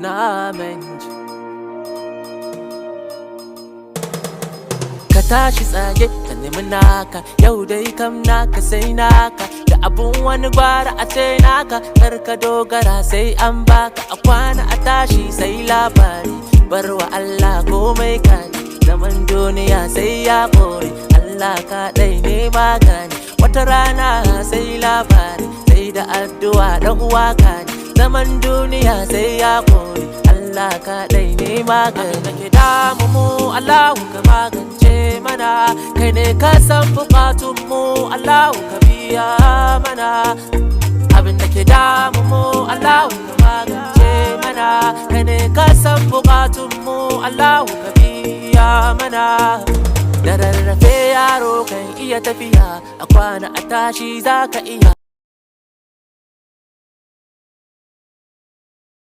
na manji. Ka tashi tsage ka nemi naka, yau dai kam naka sai naka. Da abun wani gwara a ce naka, kar ka dogara sai an baka. A kwana a tashi sai labari, barwa Allah komai kani. Zaman duniya sai ya kore, Allah kaɗai ne magani. Wata rana sai labari, sai da addu'a dan uwa kani. Zaman duniya sai ya kore, Allah kaɗai ne magani. Nake damu mu Allahu ka magance mana, kai ne ka san bukatun mu Allahu ka biya mana. Abin da ke damu mu Allahu ka magance mana, kai ne ka san bukatun mu Allahu ka biya mana. Da rarrafe yaro kan iya tafiya, a kwana a tashi za ka iya.